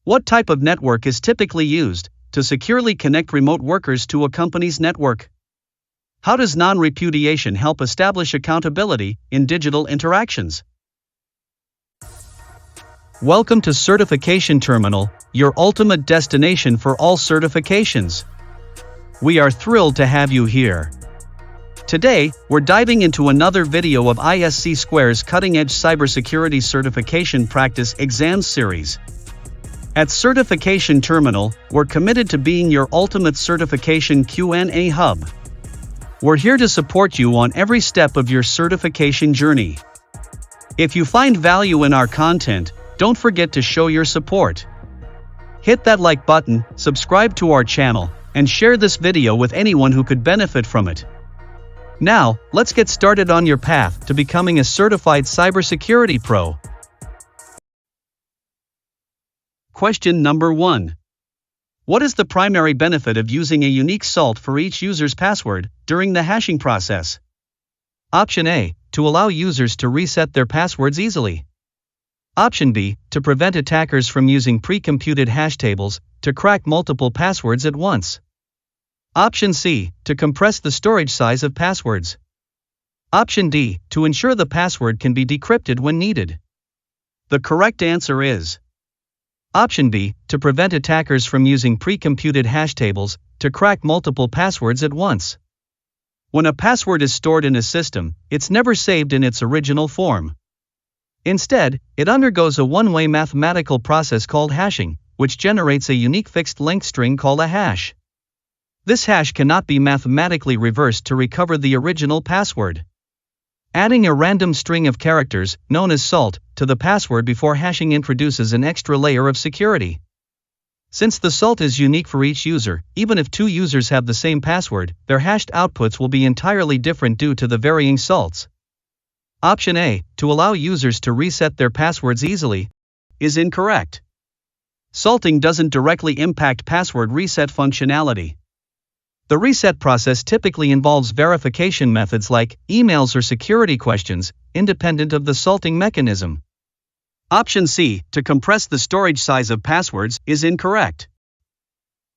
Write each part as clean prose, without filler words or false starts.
What type of network is typically used to securely connect remote workers to a company's network? How does non-repudiation help establish accountability in digital interactions? Welcome to Certification Terminal, your ultimate destination for all certifications. We are thrilled to have you here. Today, we're diving into another video of ISC Square's cutting-edge cybersecurity certification practice exams series. At Certification Terminal, we're committed to being your ultimate certification Q&A hub. We're here to support you on every step of your certification journey. If you find value in our content, don't forget to show your support. Hit that like button, subscribe to our channel, and share this video with anyone who could benefit from it. Now, let's get started on your path to becoming a certified cybersecurity pro. Question number 1. What is the primary benefit of using a unique salt for each user's password during the hashing process? Option A, to allow users to reset their passwords easily. Option B, to prevent attackers from using pre-computed hash tables to crack multiple passwords at once. Option C, to compress the storage size of passwords. Option D, to ensure the password can be decrypted when needed. The correct answer is Option B, to prevent attackers from using pre-computed hash tables to crack multiple passwords at once. When a password is stored in a system, it's never saved in its original form. Instead, it undergoes a one-way mathematical process called hashing, which generates a unique fixed-length string called a hash. This hash cannot be mathematically reversed to recover the original password. Adding a random string of characters, known as salt, to the password before hashing introduces an extra layer of security. Since the salt is unique for each user, even if two users have the same password, their hashed outputs will be entirely different due to the varying salts. Option A, to allow users to reset their passwords easily, is incorrect. Salting doesn't directly impact password reset functionality. The reset process typically involves verification methods like emails or security questions, independent of the salting mechanism. Option C, to compress the storage size of passwords, is incorrect.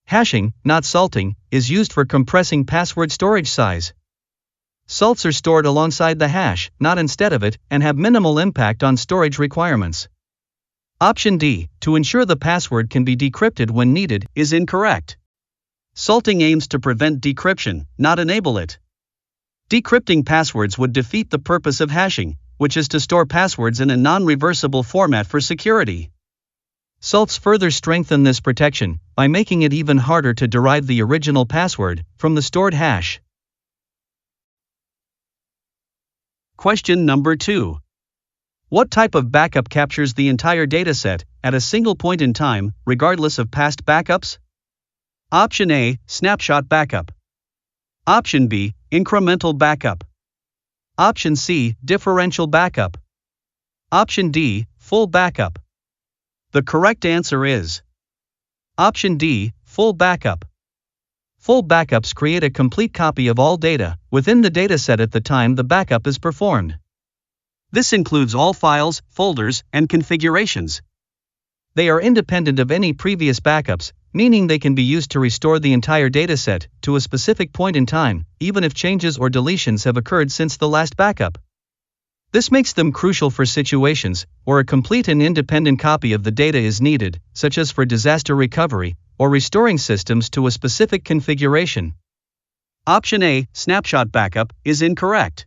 Hashing, not salting, is used for compressing password storage size. Salts are stored alongside the hash, not instead of it, and have minimal impact on storage requirements. Option D, to ensure the password can be decrypted when needed, is incorrect. Salting aims to prevent decryption, not enable it. Decrypting passwords would defeat the purpose of hashing, which is to store passwords in a non-reversible format for security. Salts further strengthen this protection by making it even harder to derive the original password from the stored hash. Question number 2. What type of backup captures the entire dataset at a single point in time, regardless of past backups? Option A, snapshot backup. Option B, incremental backup. Option C, differential backup. Option D, full backup. The correct answer is Option D, full backup. Full backups create a complete copy of all data within the dataset at the time the backup is performed. This includes all files, folders, and configurations. They are independent of any previous backups, meaning they can be used to restore the entire dataset to a specific point in time, even if changes or deletions have occurred since the last backup. This makes them crucial for situations where a complete and independent copy of the data is needed, such as for disaster recovery or restoring systems to a specific configuration. Option A, snapshot backup, is incorrect.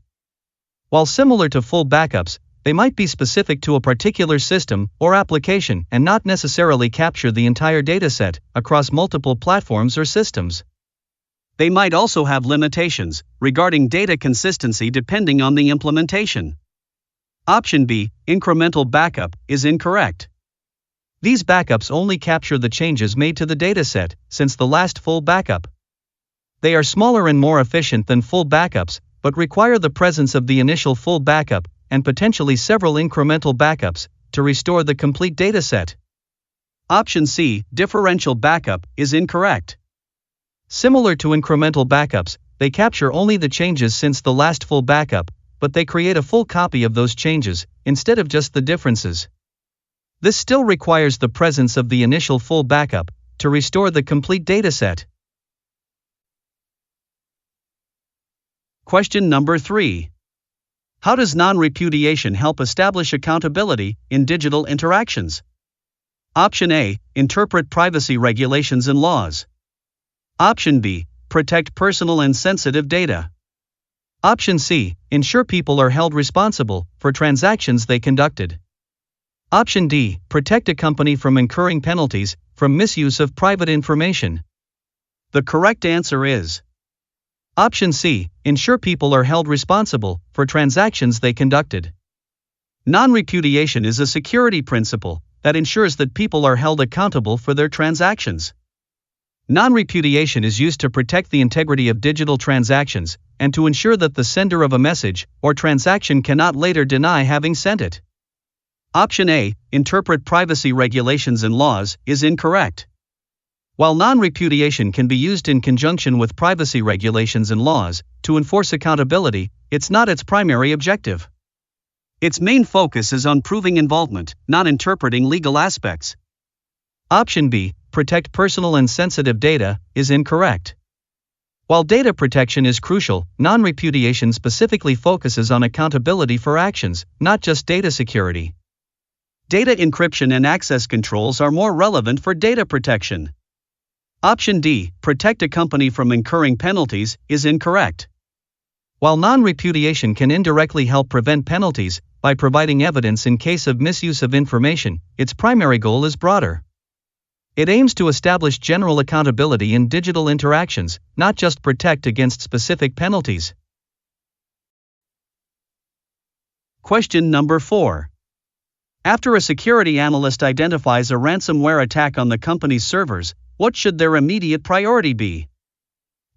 While similar to full backups, they might be specific to a particular system or application and not necessarily capture the entire dataset across multiple platforms or systems. They might also have limitations regarding data consistency depending on the implementation. Option B, incremental backup, is incorrect. These backups only capture the changes made to the dataset since the last full backup. They are smaller and more efficient than full backups, but require the presence of the initial full backup and potentially several incremental backups to restore the complete dataset. Option C, differential backup, is incorrect. Similar to incremental backups, they capture only the changes since the last full backup, but they create a full copy of those changes, instead of just the differences. This still requires the presence of the initial full backup to restore the complete dataset. Question number 3. How does non-repudiation help establish accountability in digital interactions? Option A. Interpret privacy regulations and laws. Option B. Protect personal and sensitive data. Option C. Ensure people are held responsible for transactions they conducted. Option D. Protect a company from incurring penalties from misuse of private information. The correct answer is Option C. Ensure people are held responsible for transactions they conducted. Non-repudiation is a security principle that ensures that people are held accountable for their transactions. Non-repudiation is used to protect the integrity of digital transactions and to ensure that the sender of a message or transaction cannot later deny having sent it. Option A. Interpret privacy regulations and laws is incorrect. While non-repudiation can be used in conjunction with privacy regulations and laws to enforce accountability, it's not its primary objective. Its main focus is on proving involvement, not interpreting legal aspects. Option B. Protect personal and sensitive data is incorrect. While data protection is crucial, non-repudiation specifically focuses on accountability for actions, not just data security. Data encryption and access controls are more relevant for data protection. Option D. Protect a company from incurring penalties is incorrect. While non-repudiation can indirectly help prevent penalties by providing evidence in case of misuse of information, its primary goal is broader. It aims to establish general accountability in digital interactions, not just protect against specific penalties. Question number 4. After a security analyst identifies a ransomware attack on the company's servers, what should their immediate priority be?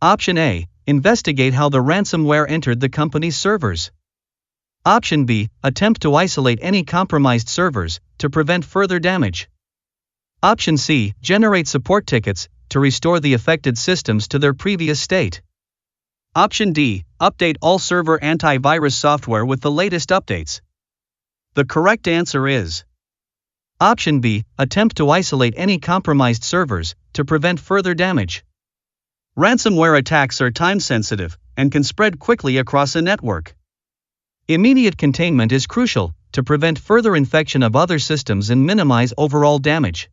Option A. Investigate how the ransomware entered the company's servers. Option B. Attempt to isolate any compromised servers to prevent further damage. Option C. Generate support tickets to restore the affected systems to their previous state. Option D. Update all server antivirus software with the latest updates. The correct answer is Option B. Attempt to isolate any compromised servers to prevent further damage. Ransomware attacks are time-sensitive and can spread quickly across a network. Immediate containment is crucial to prevent further infection of other systems and minimize overall damage.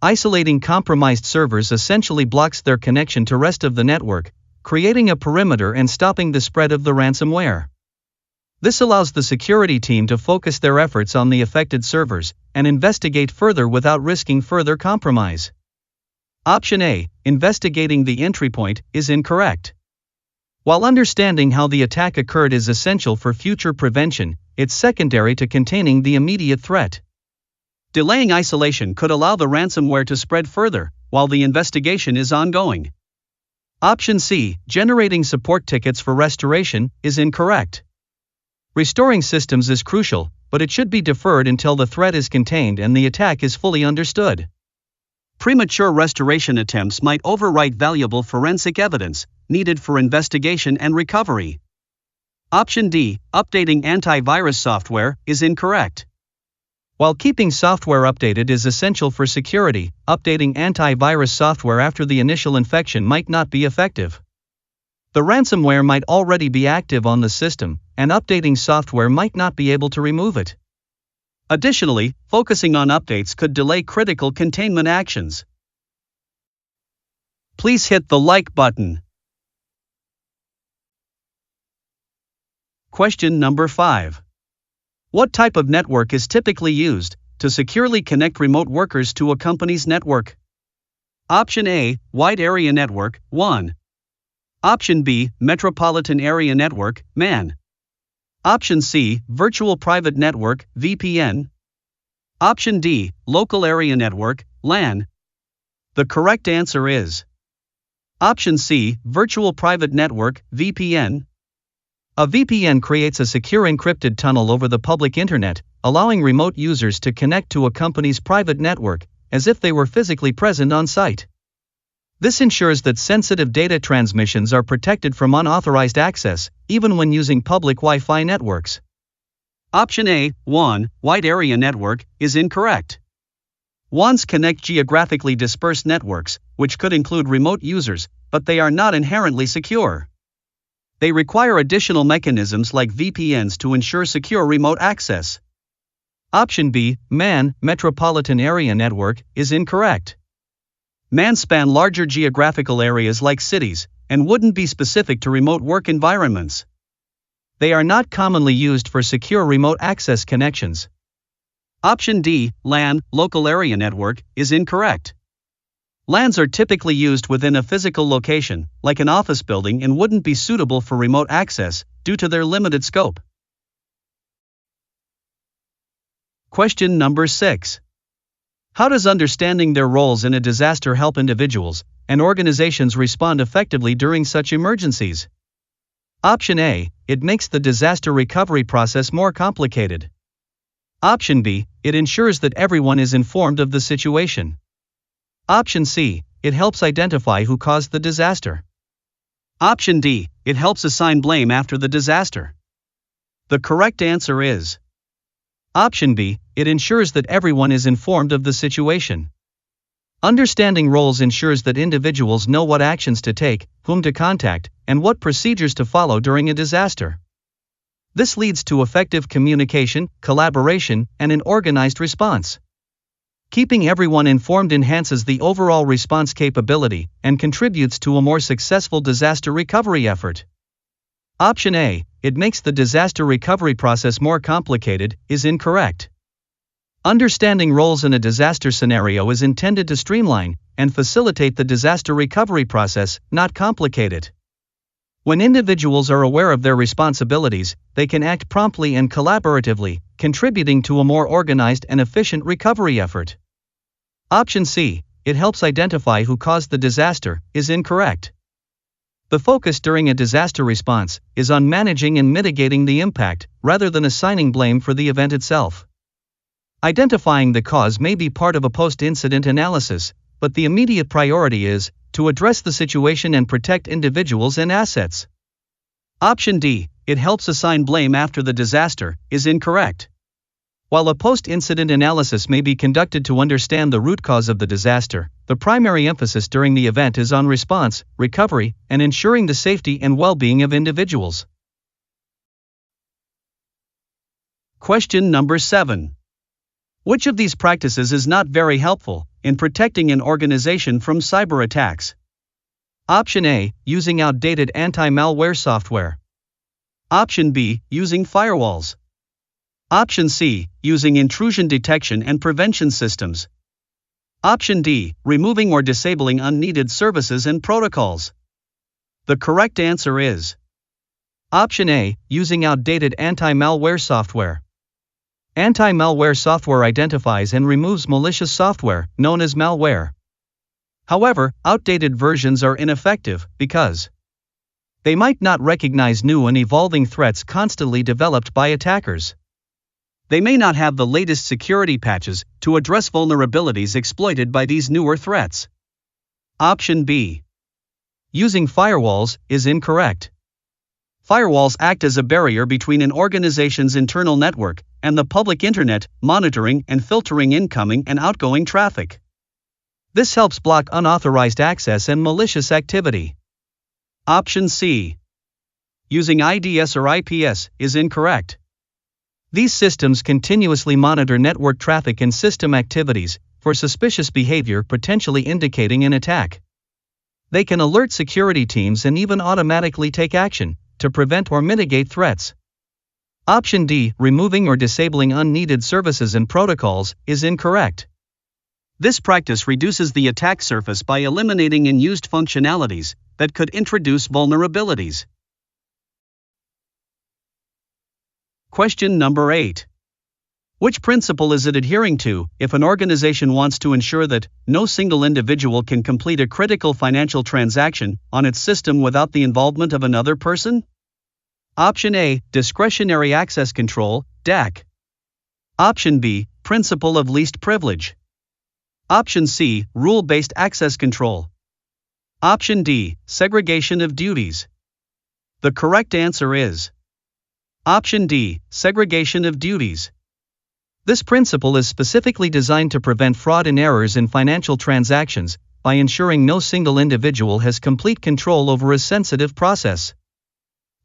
Isolating compromised servers essentially blocks their connection to rest of the network, creating a perimeter and stopping the spread of the ransomware. This allows the security team to focus their efforts on the affected servers and investigate further without risking further compromise. Option A. Investigating the entry point is incorrect. While understanding how the attack occurred is essential for future prevention, it's secondary to containing the immediate threat. Delaying isolation could allow the ransomware to spread further, while the investigation is ongoing. Option C. Generating support tickets for restoration is incorrect. Restoring systems is crucial, but it should be deferred until the threat is contained and the attack is fully understood. Premature restoration attempts might overwrite valuable forensic evidence needed for investigation and recovery. Option D. Updating antivirus software is incorrect. While keeping software updated is essential for security, updating antivirus software after the initial infection might not be effective. The ransomware might already be active on the system, and updating software might not be able to remove it. Additionally, focusing on updates could delay critical containment actions. Please hit the like button. Question number 5. What type of network is typically used to securely connect remote workers to a company's network? Option A. Wide Area Network, WAN. Option B. Metropolitan Area Network, MAN. Option C. Virtual Private Network, VPN. Option D. Local Area Network, LAN. The correct answer is Option C. Virtual Private Network, VPN. A VPN creates a secure encrypted tunnel over the public internet, allowing remote users to connect to a company's private network, as if they were physically present on site. This ensures that sensitive data transmissions are protected from unauthorized access, even when using public Wi-Fi networks. Option A, WAN, Wide Area Network, is incorrect. WANs connect geographically dispersed networks, which could include remote users, but they are not inherently secure. They require additional mechanisms like VPNs to ensure secure remote access. Option B, MAN, Metropolitan Area Network, is incorrect. MANs span larger geographical areas like cities, and wouldn't be specific to remote work environments. They are not commonly used for secure remote access connections. Option D, LAN, Local Area Network, is incorrect. LANs are typically used within a physical location, like an office building, and wouldn't be suitable for remote access due to their limited scope. Question number 6. How does understanding their roles in a disaster help individuals and organizations respond effectively during such emergencies? Option A, it makes the disaster recovery process more complicated. Option B, it ensures that everyone is informed of the situation. Option C, it helps identify who caused the disaster. Option D, it helps assign blame after the disaster. The correct answer is Option B, it ensures that everyone is informed of the situation. Understanding roles ensures that individuals know what actions to take, whom to contact, and what procedures to follow during a disaster. This leads to effective communication, collaboration, and an organized response. Keeping everyone informed enhances the overall response capability and contributes to a more successful disaster recovery effort. Option A, it makes the disaster recovery process more complicated, is incorrect. Understanding roles in a disaster scenario is intended to streamline and facilitate the disaster recovery process, not complicate it. When individuals are aware of their responsibilities, they can act promptly and collaboratively, contributing to a more organized and efficient recovery effort. Option C, it helps identify who caused the disaster, is incorrect. The focus during a disaster response is on managing and mitigating the impact, rather than assigning blame for the event itself. Identifying the cause may be part of a post-incident analysis, but the immediate priority is to address the situation and protect individuals and assets. Option D, it helps assign blame after the disaster, is incorrect. While a post-incident analysis may be conducted to understand the root cause of the disaster, the primary emphasis during the event is on response, recovery, and ensuring the safety and well-being of individuals. Question number 7. Which of these practices is not very helpful in protecting an organization from cyber attacks? Option A, using outdated anti-malware software. Option B, using firewalls. Option C, using intrusion detection and prevention systems. Option D, removing or disabling unneeded services and protocols. The correct answer is Option A, using outdated anti-malware software. Anti-malware software identifies and removes malicious software, known as malware. However, outdated versions are ineffective because they might not recognize new and evolving threats constantly developed by attackers. They may not have the latest security patches to address vulnerabilities exploited by these newer threats. Option B, using firewalls, is incorrect. Firewalls act as a barrier between an organization's internal network and the public internet, monitoring and filtering incoming and outgoing traffic. This helps block unauthorized access and malicious activity. Option C, using IDS or IPS, is incorrect. These systems continuously monitor network traffic and system activities for suspicious behavior potentially indicating an attack. They can alert security teams and even automatically take action to prevent or mitigate threats. Option D, removing or disabling unneeded services and protocols, is incorrect. This practice reduces the attack surface by eliminating unused functionalities that could introduce vulnerabilities. Question number 8. Which principle is it adhering to if an organization wants to ensure that no single individual can complete a critical financial transaction on its system without the involvement of another person? Option A, discretionary access control, DAC. Option B, principle of least privilege. Option C, rule-based access control. Option D, segregation of duties. The correct answer is Option D, segregation of duties. This principle is specifically designed to prevent fraud and errors in financial transactions by ensuring no single individual has complete control over a sensitive process.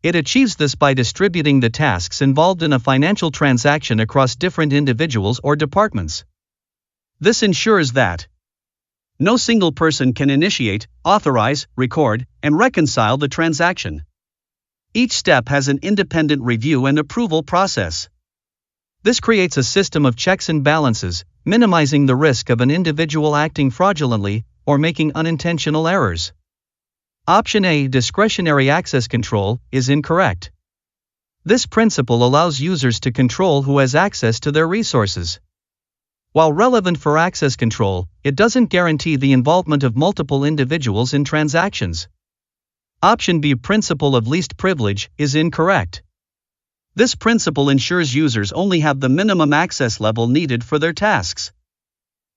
It achieves this by distributing the tasks involved in a financial transaction across different individuals or departments. This ensures that no single person can initiate, authorize, record, and reconcile the transaction. Each step has an independent review and approval process. This creates a system of checks and balances, minimizing the risk of an individual acting fraudulently or making unintentional errors. Option A, discretionary access control, is incorrect. This principle allows users to control who has access to their resources. While relevant for access control, it doesn't guarantee the involvement of multiple individuals in transactions. Option B, principle of least privilege, is incorrect. This principle ensures users only have the minimum access level needed for their tasks.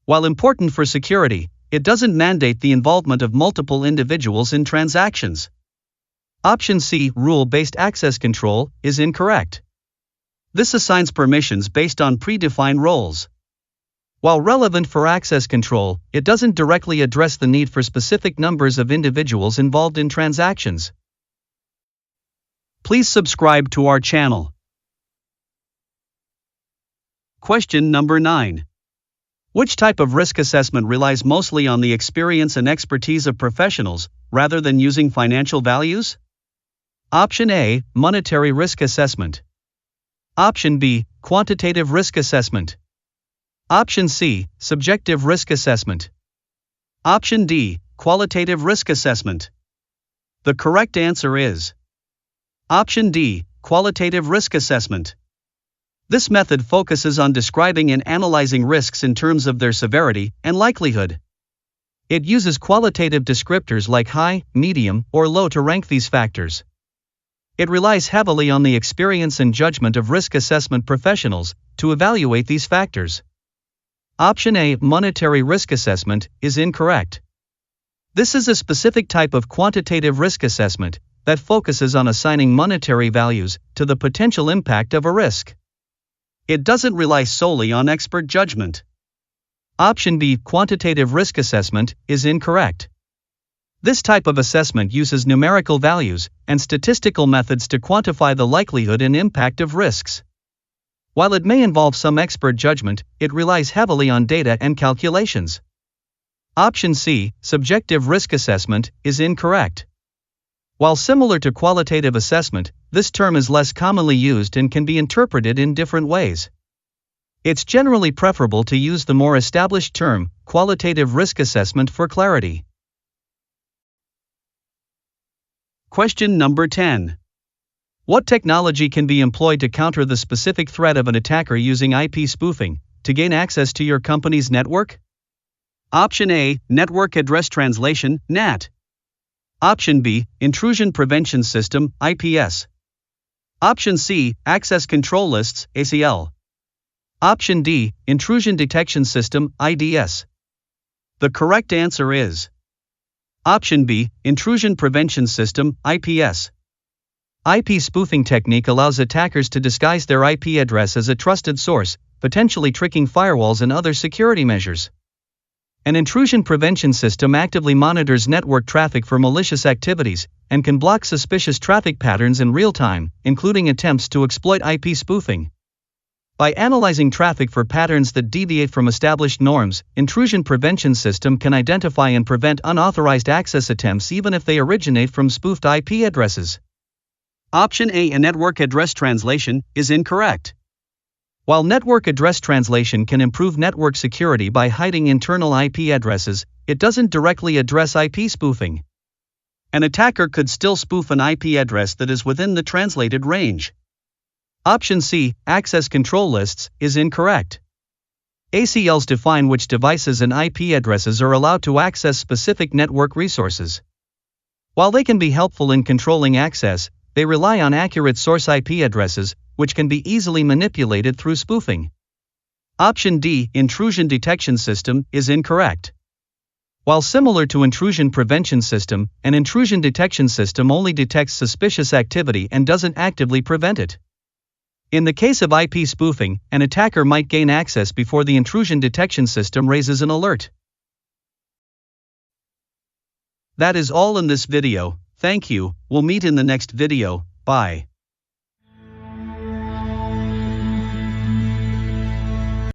While important for security, it doesn't mandate the involvement of multiple individuals in transactions. Option C, rule-based access control, is incorrect. This assigns permissions based on predefined roles. While relevant for access control, it doesn't directly address the need for specific numbers of individuals involved in transactions. Please subscribe to our channel. Question number 9. Which type of risk assessment relies mostly on the experience and expertise of professionals, rather than using financial values? Option A, monetary risk assessment. Option B, quantitative risk assessment. Option C, subjective risk assessment. Option D, qualitative risk assessment. The correct answer is Option D, qualitative risk assessment. This method focuses on describing and analyzing risks in terms of their severity and likelihood. It uses qualitative descriptors like high, medium, or low to rank these factors. It relies heavily on the experience and judgment of risk assessment professionals to evaluate these factors. Option A, monetary risk assessment, is incorrect. This is a specific type of quantitative risk assessment that focuses on assigning monetary values to the potential impact of a risk. It doesn't rely solely on expert judgment. Option B, quantitative risk assessment, is incorrect. This type of assessment uses numerical values and statistical methods to quantify the likelihood and impact of risks. While it may involve some expert judgment, it relies heavily on data and calculations. Option C, subjective risk assessment, is incorrect. While similar to qualitative assessment, this term is less commonly used and can be interpreted in different ways. It's generally preferable to use the more established term, qualitative risk assessment, for clarity. Question number 10. What technology can be employed to counter the specific threat of an attacker using IP spoofing to gain access to your company's network? Option A, network address translation, NAT. Option B, intrusion prevention system, IPS. Option C, access control lists, ACL. Option D, intrusion detection system, IDS. The correct answer is Option B, intrusion prevention system, IPS. IP spoofing technique allows attackers to disguise their IP address as a trusted source, potentially tricking firewalls and other security measures. An intrusion prevention system actively monitors network traffic for malicious activities and can block suspicious traffic patterns in real time, including attempts to exploit IP spoofing. By analyzing traffic for patterns that deviate from established norms, intrusion prevention system can identify and prevent unauthorized access attempts even if they originate from spoofed IP addresses. Option A, a network address translation, is incorrect. While network address translation can improve network security by hiding internal IP addresses, it doesn't directly address IP spoofing. An attacker could still spoof an IP address that is within the translated range. Option C, access control lists, is incorrect. ACLs define which devices and IP addresses are allowed to access specific network resources. While they can be helpful in controlling access, they rely on accurate source IP addresses, which can be easily manipulated through spoofing. Option D, intrusion detection system, is incorrect. While similar to intrusion prevention system, an intrusion detection system only detects suspicious activity and doesn't actively prevent it. In the case of IP spoofing, an attacker might gain access before the intrusion detection system raises an alert. That is all in this video. Thank you. We'll meet in the next video. Bye.